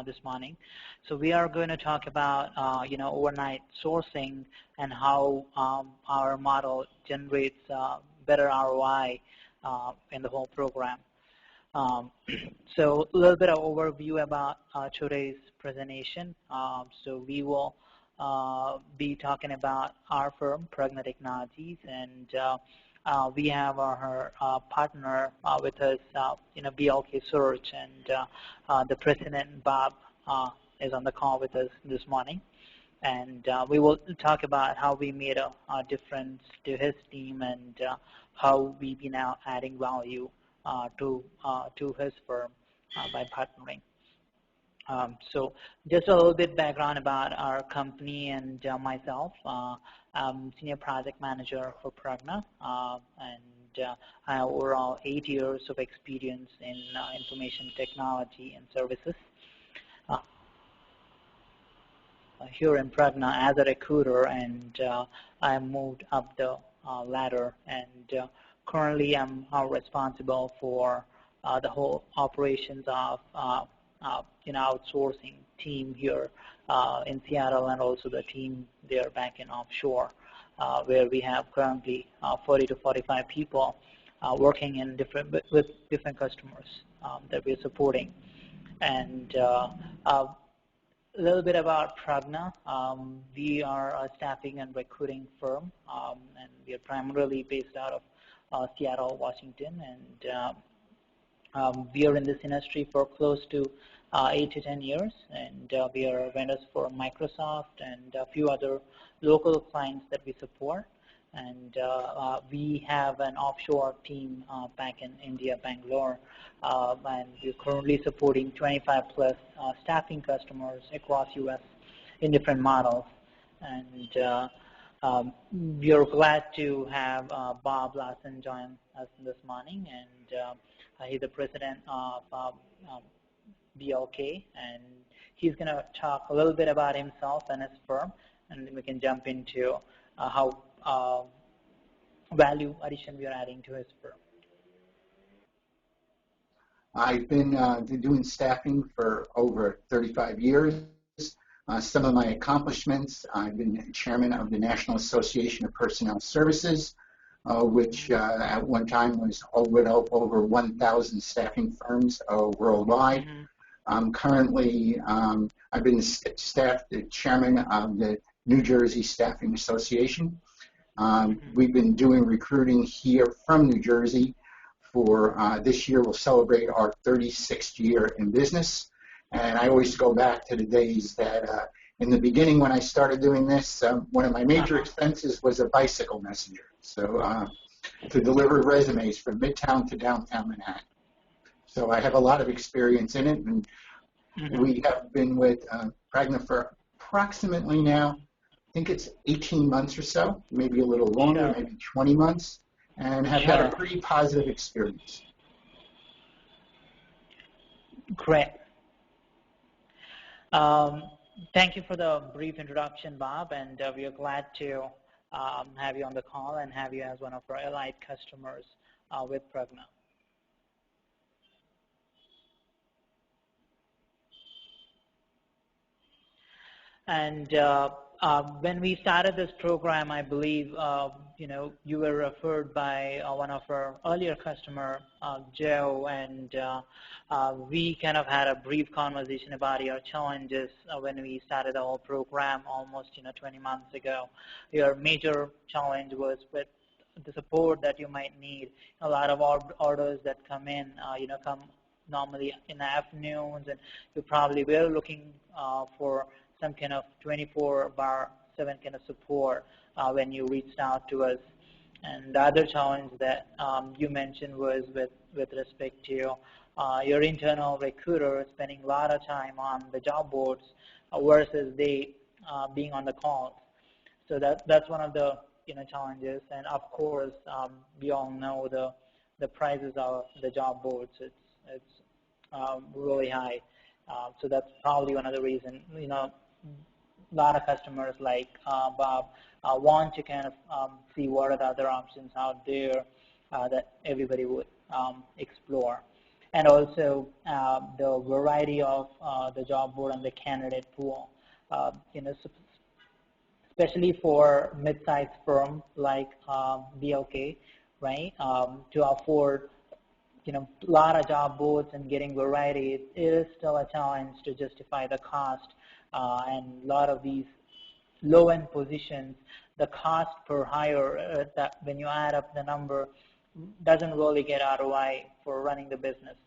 this morning. So we are going to talk about overnight sourcing and how our model generates better ROI in the whole program. So a little bit of overview about today's presentation. So we will be talking about our firm, Pragna Technologies, and we have our partner with us, BLK Search, and the president, Bob, is on the call with us this morning. And we will talk about how we made a difference to his team and how we've been now adding value to his firm by partnering. So just a little bit background about our company and myself. I'm Senior Project Manager for Pragna, and I have overall 8 years of experience in information technology and services. Here in Pragna as a recruiter, and I moved up the ladder, and currently I'm responsible for the whole operations of outsourcing team here in Seattle, and also the team there back in offshore, where we have currently 40 to 45 people working in with different customers that we're supporting. And a little bit about Pragna. We are a staffing and recruiting firm, and we are primarily based out of Seattle, Washington, and we are in this industry for close to 8 to 10 years, and we are vendors for Microsoft and a few other local clients that we support. And we have an offshore team back in India, Bangalore, and we're currently supporting 25 plus staffing customers across U.S. in different models. And we are glad to have Bob Larson join us this morning, and he's the president of BLK, and he's going to talk a little bit about himself and his firm, and then we can jump into how value addition we are adding to his firm. I've been doing staffing for over 35 years. Some of my accomplishments: I've been chairman of the National Association of Personnel Services, which at one time was over 1,000 staffing firms worldwide. Currently, I've been the chairman of the New Jersey Staffing Association. We've been doing recruiting here from New Jersey for this year. We'll celebrate our 36th year in business. And I always go back to the days that in the beginning when I started doing this, one of my major expenses was a bicycle messenger. So to deliver resumes from Midtown to downtown Manhattan. So I have a lot of experience in it, and we have been with Pragna for approximately now, I think it's 18 months or so, maybe a little longer, maybe 20 months, and have had a pretty positive experience. Great. Thank you for the brief introduction, Bob, and we are glad to have you on the call and have you as one of our allied customers with Pragna. And when we started this program, I believe you were referred by one of our earlier customer, Joe, and we kind of had a brief conversation about your challenges when we started the whole program almost 20 months ago. Your major challenge was with the support that you might need. A lot of orders that come in, come normally in the afternoons, and you probably were looking for some kind of 24/7 kind of support when you reached out to us. And the other challenge that you mentioned was with respect to your internal recruiter spending a lot of time on the job boards versus they being on the calls. So that's one of the challenges. And of course, we all know the prices of the job boards. It's really high. So that's probably one of the reasons. A lot of customers like Bob want to kind of see what are the other options out there that everybody would explore. and also the variety of the job board and the candidate pool. Especially for mid-sized firm like BLK, right? To afford a lot of job boards and getting variety, it is still a challenge to justify the cost. And a lot of these low-end positions, the cost per hire, that when you add up the number, doesn't really get ROI for running the business.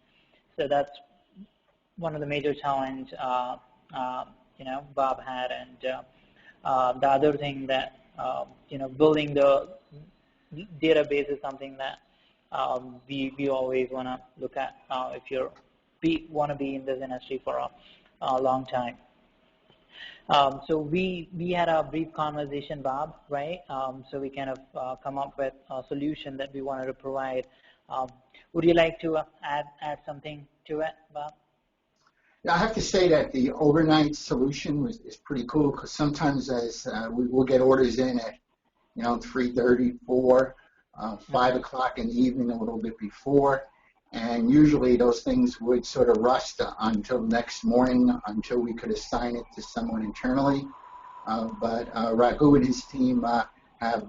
So that's one of the major challenge Bob had. And the other thing that building the database is something that we always want to look at if you want to be in this industry for a long time. So we had a brief conversation, Bob, right? So we kind of come up with a solution that we wanted to provide. Would you like to add something to it, Bob? Yeah, I have to say that the overnight solution is pretty cool, because sometimes as we will get orders in at 3:30, 4, 5 o'clock in the evening, a little bit before, and usually those things would sort of rust until next morning until we could assign it to someone internally. But Raghu and his team have,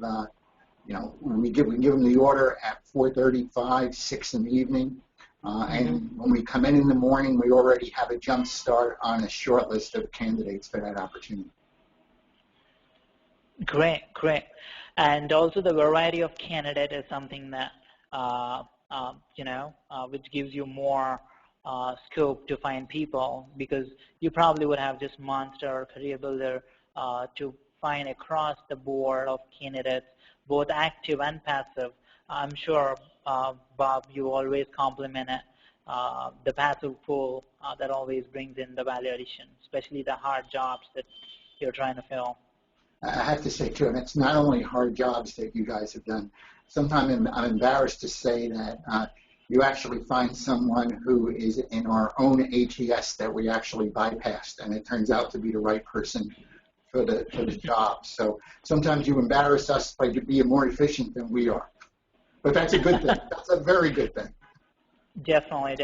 we give them the order at 4:35, 6 in the evening. And when we come in the morning, we already have a jump start on a short list of candidates for that opportunity. Great. And also the variety of candidate is something that, which gives you more scope to find people, because you probably would have just Monster or Career Builder to find across the board of candidates, both active and passive. I'm sure, Bob, you always compliment it, the passive pool that always brings in the value addition, especially the hard jobs that you're trying to fill. I have to say, too, and it's not only hard jobs that you guys have done. Sometimes I'm embarrassed to say that you actually find someone who is in our own ATS that we actually bypassed, and it turns out to be the right person for the job. So sometimes you embarrass us by being more efficient than we are. But that's a good thing. That's a very good thing. Definitely.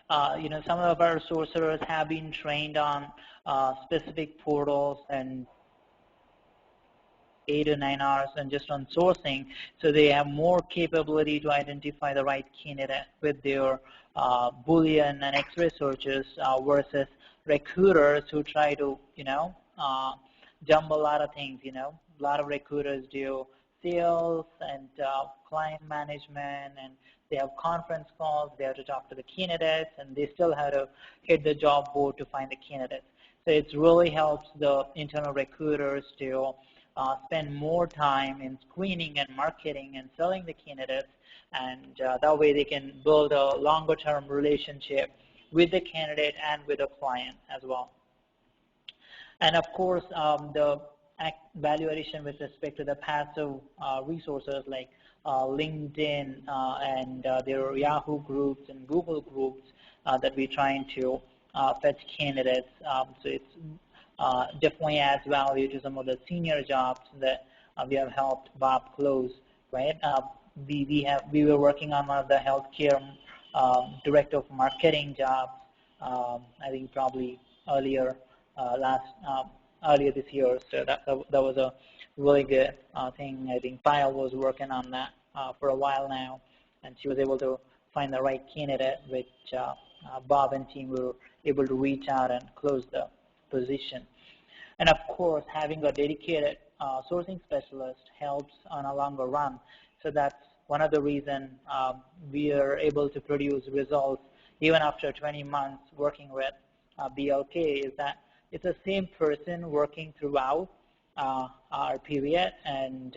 Some of our sorcerers have been trained on specific portals and 8 or 9 hours and just on sourcing, so they have more capability to identify the right candidate with their Boolean and X-ray searches versus recruiters who try to, jumble a lot of things. A lot of recruiters do sales and client management, and they have conference calls, they have to talk to the candidates, and they still have to hit the job board to find the candidates. So it really helps the internal recruiters to spend more time in screening and marketing and selling the candidates, and that way they can build a longer-term relationship with the candidate and with the client as well. And of course, the value addition with respect to the passive resources like LinkedIn and their Yahoo groups and Google groups that we're trying to fetch candidates. So it's definitely adds value to some of the senior jobs that we have helped Bob close, right? We were working on one of the healthcare director of marketing jobs, I think probably earlier this year. So that was a really good thing. I think Payal was working on that for a while now, and she was able to find the right candidate, which Bob and team were able to reach out and close the position. And of course, having a dedicated sourcing specialist helps on a longer run. So that's one of the reasons we are able to produce results even after 20 months working with BLK, is that it's the same person working throughout our period, and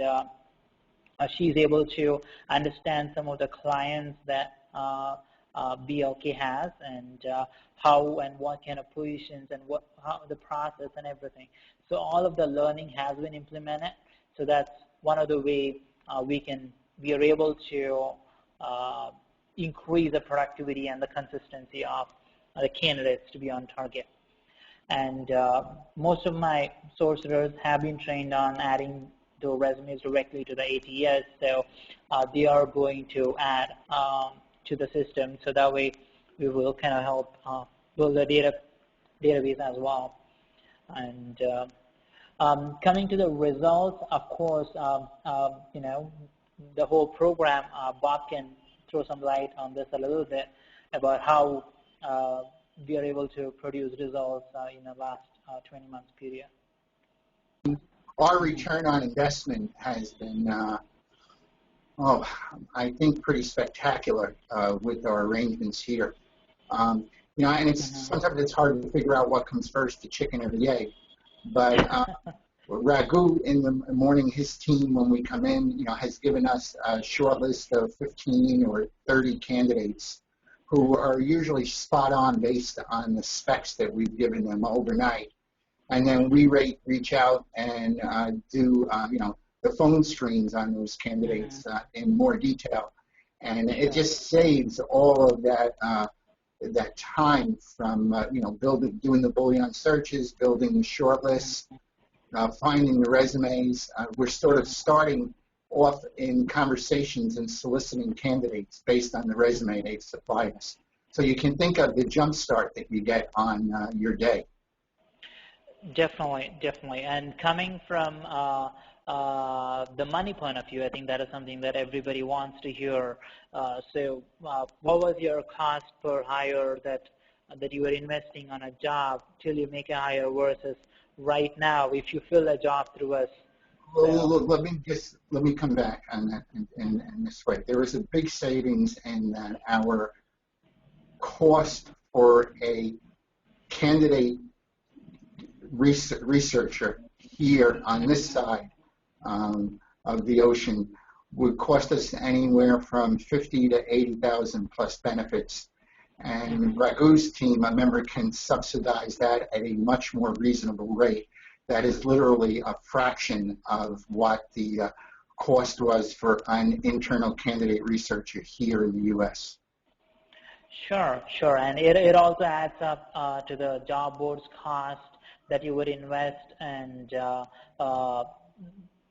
she's able to understand some of the clients that BLK has, and how and what kind of positions and how the process and everything. So all of the learning has been implemented. So that's one of the ways we are able to increase the productivity and the consistency of the candidates to be on target. And most of my sourcers have been trained on adding the resumes directly to the ATS, so they are going to add to the system. So that way we will kind of help build a database as well. And coming to the results, of course, you know, the whole program, Bob can throw some light on this a little bit about how we are able to produce results in the last 20 months period. Our return on investment has been, I think, pretty spectacular with our arrangements here. You know, and sometimes it's hard to figure out what comes first, the chicken or the egg. But Raghu, in the morning, his team, when we come in, you know, has given us a short list of 15 or 30 candidates who are usually spot on based on the specs that we've given them overnight. And then we reach out and do, you know, the phone screens on those candidates in more detail. And it just saves all of that time from, you know, doing the Boolean searches, building the short lists, finding the resumes. We're sort of starting off in conversations and soliciting candidates based on the resume they've supplied us. So you can think of the jump start that you get on your day. Definitely, definitely. And coming from the money point of view, I think that is something that everybody wants to hear. So what was your cost per hire that you were investing on a job till you make a hire versus right now if you fill a job through us? Well, let me come back on that in this way. There is a big savings in that our cost for a candidate researcher here on this side of the ocean would cost us anywhere from 50 to 80,000 plus benefits. And Raghu's team, a member, can subsidize that at a much more reasonable rate. That is literally a fraction of what the cost was for an internal candidate researcher here in the U.S. Sure, sure. And it also adds up to the job board's cost that you would invest and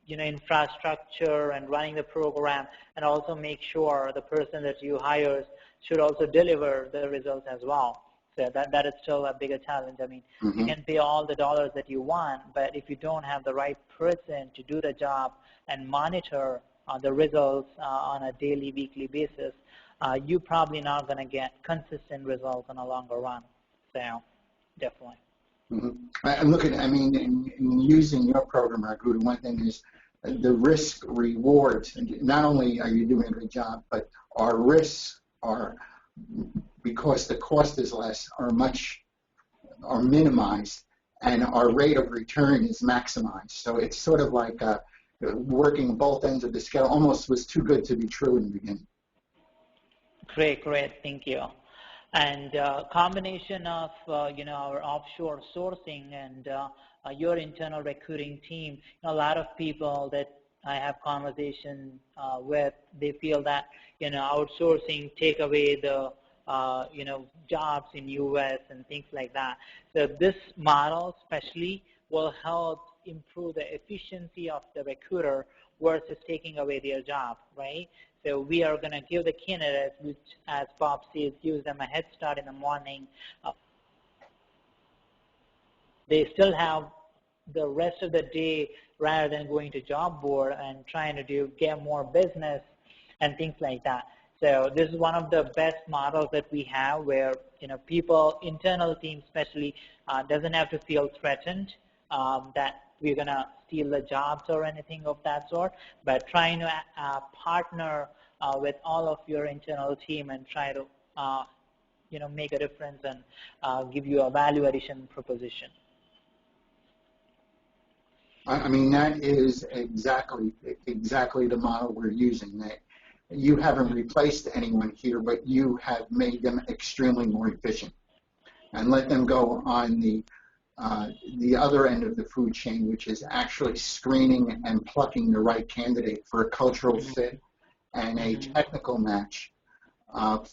you know, infrastructure and running the program, and also make sure the person that you hire should also deliver the results as well. So that is still a bigger challenge. I mean, you can pay all the dollars that you want, but if you don't have the right person to do the job and monitor the results on a daily, weekly basis, you're probably not going to get consistent results in a longer run. So definitely. I'm looking, I mean, in using your program, Raghu, one thing is the risk rewards. Not only are you doing a good job, but our risks are, because the cost is less, are minimized, and our rate of return is maximized. So it's sort of like working both ends of the scale. Almost was too good to be true in the beginning. Great, thank you. And combination of you know, our offshore sourcing and your internal recruiting team, a lot of people that I have conversation with, they feel that, you know, outsourcing take away the you know, jobs in U.S. and things like that. So this model especially will help improve the efficiency of the recruiter versus taking away their job, right? So we are going to give the candidates, which, as Bob says, gives them a head start in the morning. They still have the rest of the day rather than going to job board and trying to get more business and things like that. So this is one of the best models that we have where, you know, people, internal teams especially, doesn't have to feel threatened that we're going to steal the jobs or anything of that sort, but trying to partner with all of your internal team and try to, you know, make a difference and give you a value addition proposition. I mean, that is exactly the model we're using. That you haven't replaced anyone here, but you have made them extremely more efficient, and let them go on the other end of the food chain, which is actually screening and plucking the right candidate for a cultural fit and a technical match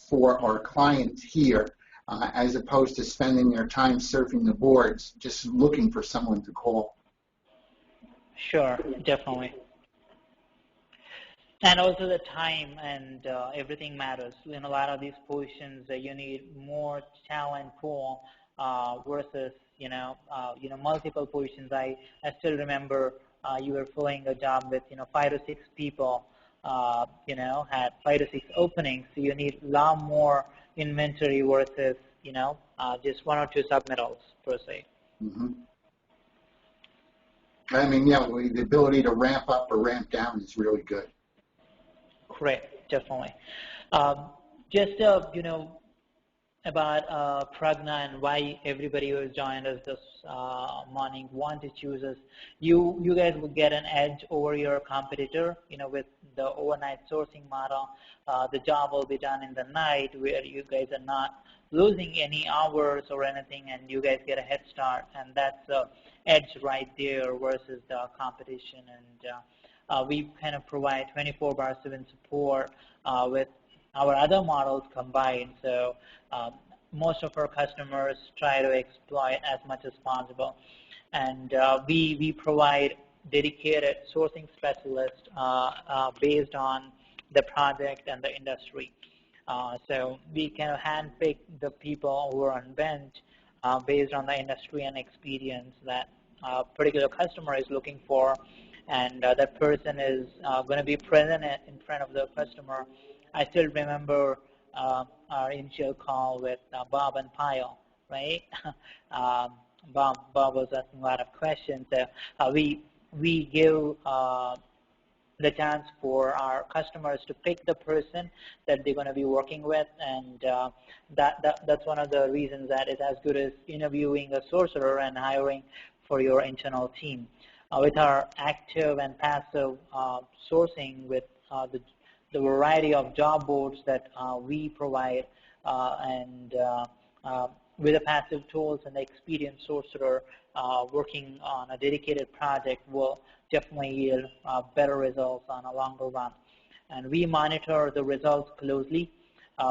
for our clients here, as opposed to spending their time surfing the boards just looking for someone to call. Sure, definitely. And also the time and everything matters. In a lot of these positions, you need more talent pool versus multiple positions. I still remember you were filling a job with 5 to 6 people. Had 5 to 6 openings, so you need a lot more inventory versus just 1 or 2 submittals per se. Mm-hmm. I mean, yeah, the ability to ramp up or ramp down is really good. Correct, definitely. Just about Pragna and why everybody who has joined us this morning want to choose us. You guys will get an edge over your competitor. With the overnight sourcing model, the job will be done in the night, where you guys are not losing any hours or anything, and you guys get a head start. And that's the edge right there versus the competition. And we kind of provide 24/7 support with our other models combined. So most of our customers try to exploit as much as possible. And we provide dedicated sourcing specialists based on the project and the industry. So we kind of handpick the people who are on bench based on the industry and experience that a particular customer is looking for, and that person is going to be present in front of the customer. I still remember our initial call with Bob and Pyle, right? Bob was asking a lot of questions. We give the chance for our customers to pick the person that they're going to be working with, and that's one of the reasons that it's as good as interviewing a sorcerer and hiring for your internal team. With our active and passive sourcing, with the variety of job boards that we provide, and with the passive tools and the experienced sorcerer working on a dedicated project will definitely yield better results on a longer run. And we monitor the results closely.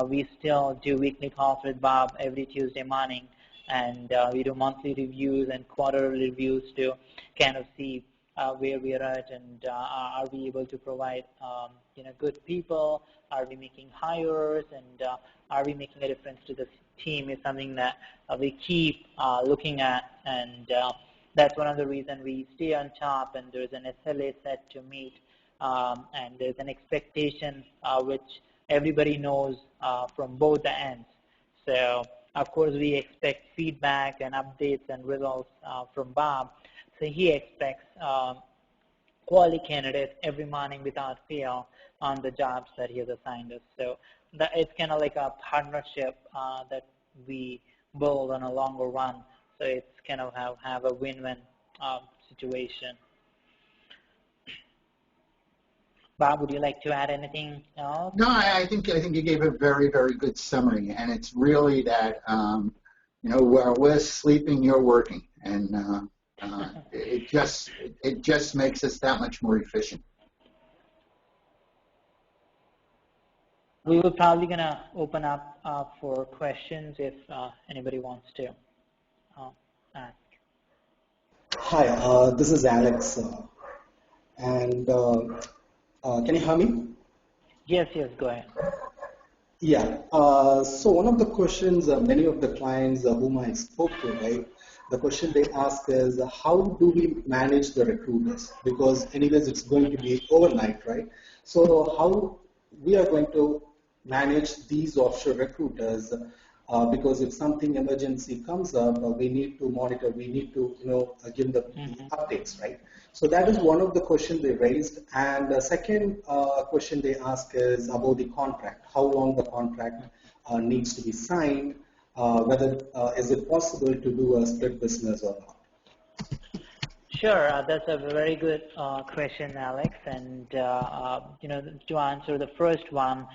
We still do weekly calls with Bob every Tuesday morning, and we do monthly reviews and quarterly reviews to kind of see where we are at, and are we able to provide good people, are we making hires, and are we making a difference to the team is something that we keep looking at, and that's one of the reasons we stay on top, and there's an SLA set to meet, and there's an expectation which everybody knows from both the ends. So of course we expect feedback and updates and results from Bob. So he expects quality candidates every morning without fail on the jobs that he has assigned us. So it's kind of like a partnership that we build on a longer run. So it's kind of have a win-win situation. Bob, would you like to add anything else? No, I think you gave a very, very good summary, and it's really that while we're sleeping, you're working, and it just makes us that much more efficient. We were probably going to open up for questions if anybody wants to ask. Hi, this is Alex, and can you hear me? Yes, go ahead. Yeah, so one of the questions many of the clients whom I spoke to, right, the question they ask is, how do we manage the recruiters? Because anyways, it's going to be overnight, right? So how we are going to manage these offshore recruiters, because if something emergency comes up, we need to monitor, we need to give the updates, right? So that is one of the questions they raised. And the second question they ask is about the contract, how long the contract needs to be signed, whether is it possible to do a split business or not. Sure, that's a very good question, Alex. And to answer the first one,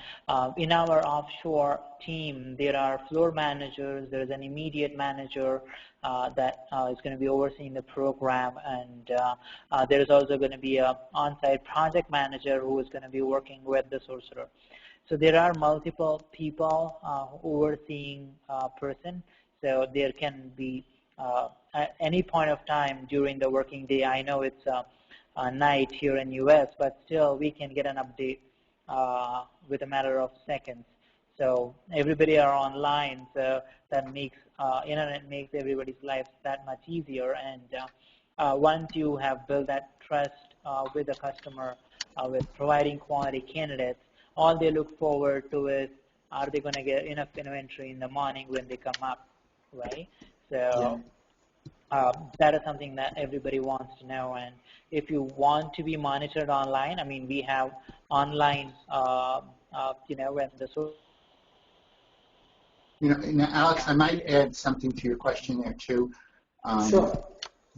in our offshore team, there are floor managers. There's an immediate manager that is going to be overseeing the program, and there's also going to be an on-site project manager who is going to be working with the sorcerer. So there are multiple people overseeing a person. So there can be at any point of time during the working day. I know it's a night here in U.S., but still we can get an update with a matter of seconds. So everybody are online, so that makes internet makes everybody's life that much easier. And once you have built that trust with the customer, with providing quality candidates, all they look forward to is, are they going to get enough inventory in the morning when they come up, right? So that is something that everybody wants to know. And if you want to be monitored online, I mean, we have online, when the Now, Alex, I might add something to your question there too. Sure.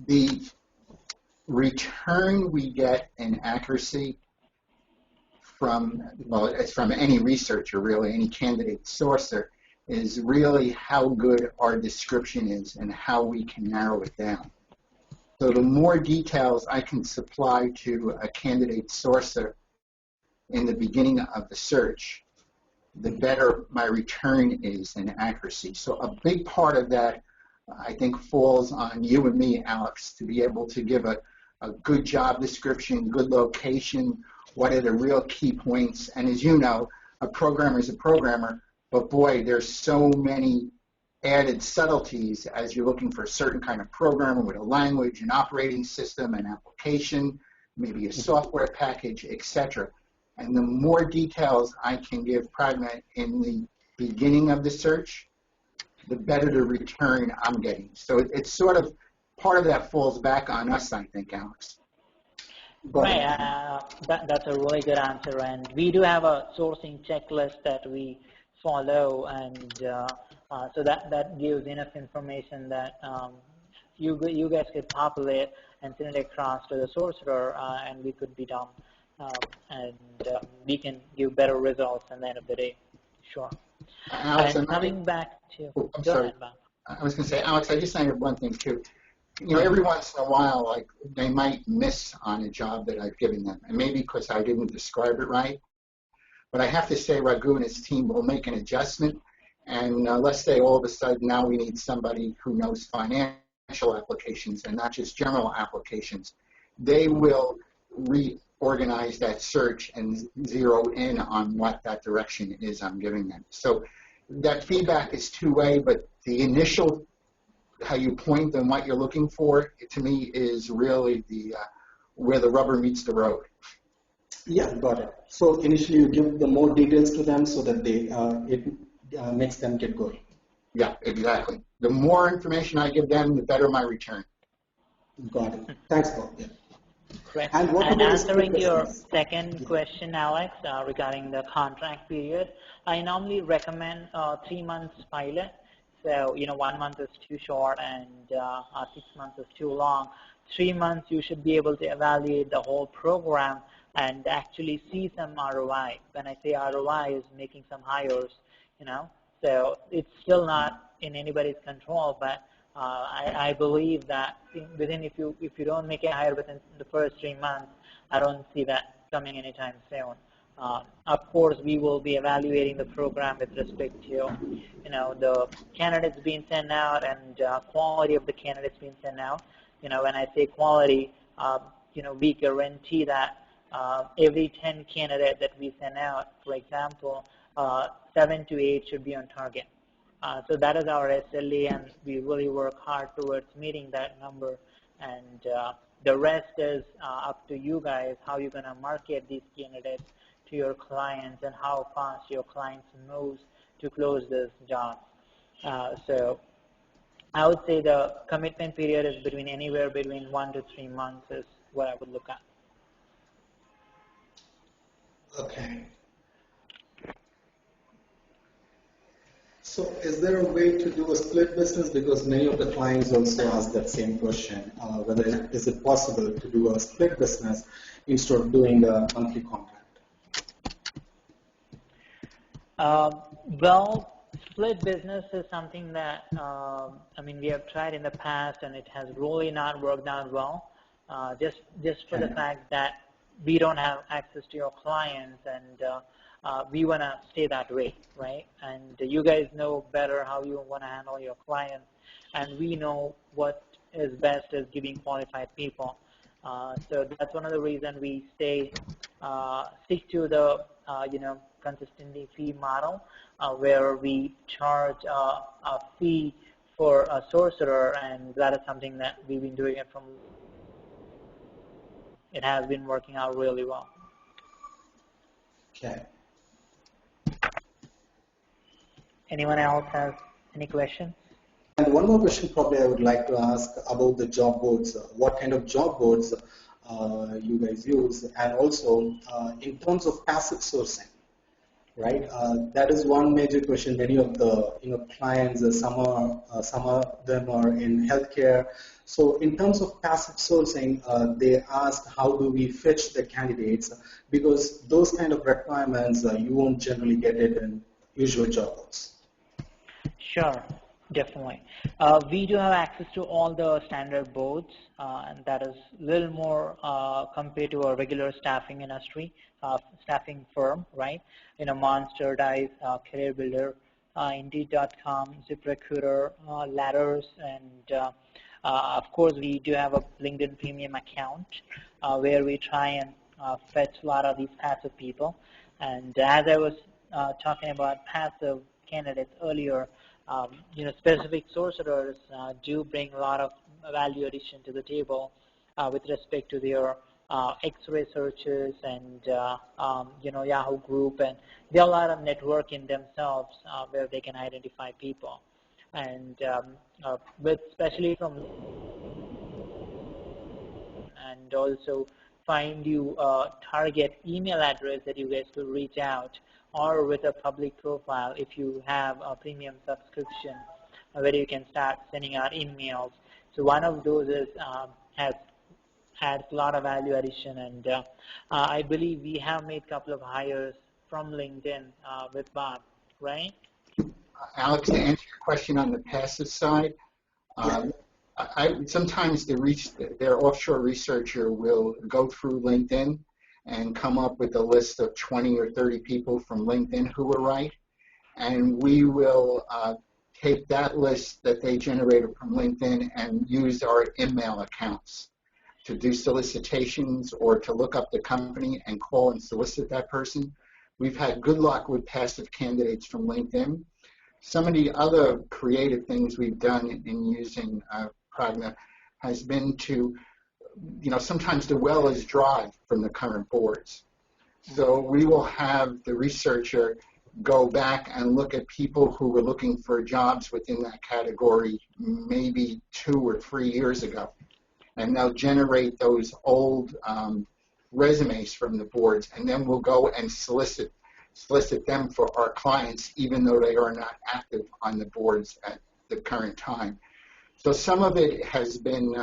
The return we get in accuracy from, well, it's from any researcher, really, any candidate sourcer, is really how good our description is and how we can narrow it down. So the more details I can supply to a candidate sourcer in the beginning of the search, the better my return is in accuracy. So a big part of that, I think, falls on you and me, Alex, to be able to give a good job description, good location, what are the real key points. And as you know, a programmer is a programmer, but boy, there's so many added subtleties as you're looking for a certain kind of programmer with a language, an operating system, an application, maybe a software package, etc. And the more details I can give Pragma in the beginning of the search, the better the return I'm getting. So it's sort of, part of that falls back on us, I think, Alex. Right, that's a really good answer. And we do have a sourcing checklist that we follow, and so that gives enough information that you guys could populate and send it across to the sourcer, and we could be done. And we can give better results at the end of the day. Sure. Alex, and coming back to, I'm go sorry. ahead, Bob. I was going to say, Alex, I just think of one thing too. Every once in a while, like, they might miss on a job that I've given them, and maybe because I didn't describe it right. But I have to say, Raghu and his team will make an adjustment, and let's say all of a sudden now we need somebody who knows financial applications and not just general applications. They will reorganize that search and zero in on what that direction is I'm giving them. So that feedback is two-way, but the initial, how you point and what you're looking for, to me, is really the where the rubber meets the road. Yeah, got it. So initially you give the more details to them so that they it makes them get going. Yeah, exactly. The more information I give them, the better my return. Got it. Thanks, Bob. Yeah. Great. And And answering your second question, Alex, regarding the contract period, I normally recommend 3 months pilot. So, 1 month is too short and 6 months is too long. 3 months, you should be able to evaluate the whole program and actually see some ROI. When I say ROI, is making some hires, So it's still not in anybody's control, but I believe that if you don't make a hire within the first 3 months, I don't see that coming anytime soon. Of course, we will be evaluating the program with respect to, the candidates being sent out and quality of the candidates being sent out. When I say quality, we guarantee that every 10 candidates that we send out, for example, 7 to 8 should be on target. So that is our SLA, and we really work hard towards meeting that number. And the rest is up to you guys, how you're going to market these candidates to your clients and how fast your clients moves to close this job. So I would say the commitment period is anywhere between 1 to 3 months is what I would look at. Okay. So is there a way to do a split business? Because many of the clients also ask that same question, whether is it possible to do a split business instead of doing a monthly contract? Well, split business is something that, we have tried in the past, and it has really not worked out well, just for the fact that we don't have access to your clients, and we want to stay that way, right? And you guys know better how you want to handle your clients, and we know what is best is giving qualified people. So that's one of the reasons we stay stick to the consistently fee model, where we charge a fee for a sorcerer, and that is something that we've been doing it from. It has been working out really well. Okay. Anyone else has any questions? And one more question probably I would like to ask about the job boards. What kind of job boards you guys use, and also in terms of passive sourcing, right? That is one major question. Many of the clients, some of them are in healthcare. So in terms of passive sourcing, they asked how do we fetch the candidates, because those kind of requirements you won't generally get it in usual job boards. Sure, definitely. We do have access to all the standard boards, and that is a little more compared to a regular staffing industry, staffing firm, right? Monster, Dice, Career Builder, Indeed.com, ZipRecruiter, Ladders, and of course we do have a LinkedIn Premium account where we try and fetch a lot of these passive people. And as I was talking about passive candidates earlier, specific sorcerers do bring a lot of value addition to the table with respect to their X-ray searches and Yahoo Group, and there are a lot of networking themselves where they can identify people, and especially from, and also find you a target email address that you guys could reach out, or with a public profile if you have a premium subscription where you can start sending out emails. So one of those is adds a lot of value addition, and I believe we have made a couple of hires from LinkedIn with Bob, right? Alex, to answer your question on the passive side, sometimes their offshore researcher will go through LinkedIn and come up with a list of 20 or 30 people from LinkedIn who are right, and we will take that list that they generated from LinkedIn and use our email accounts to do solicitations or to look up the company and call and solicit that person. We've had good luck with passive candidates from LinkedIn. Some of the other creative things we've done in using Pragna has been to, sometimes the well is dry from the current boards. So we will have the researcher go back and look at people who were looking for jobs within that category maybe 2 or 3 years ago. And they'll generate those old resumes from the boards, and then we'll go and solicit them for our clients, even though they are not active on the boards at the current time. So some of it has been,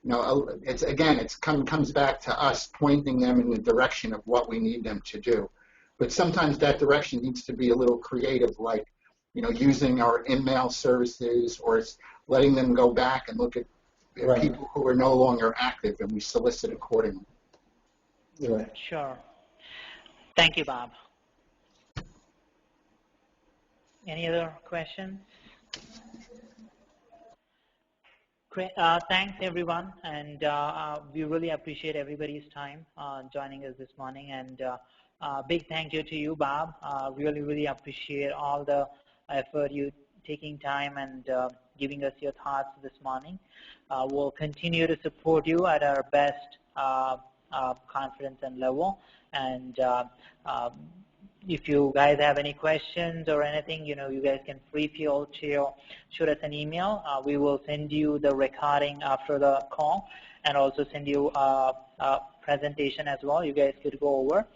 it comes back to us pointing them in the direction of what we need them to do. But sometimes that direction needs to be a little creative, like, using our email services, or letting them go back and look at people who are no longer active, and we solicit accordingly. Right. Sure. Thank you, Bob. Any other questions? Great. Thanks, everyone, and we really appreciate everybody's time joining us this morning, and big thank you to you, Bob. Really, really appreciate all the effort you taking time and giving us your thoughts this morning. We'll continue to support you at our best confidence and level, and if you guys have any questions or anything, you guys can free feel to shoot us an email. We will send you the recording after the call, and also send you a presentation as well. You guys could go over,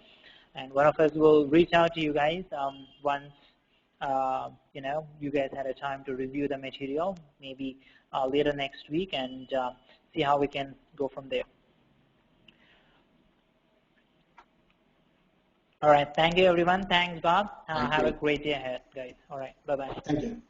and one of us will reach out to you guys once you guys had a time to review the material, maybe later next week, and see how we can go from there. All right. Thank you, everyone. Thanks, Bob. Have a great day ahead, guys. All right. Bye-bye. Thank you.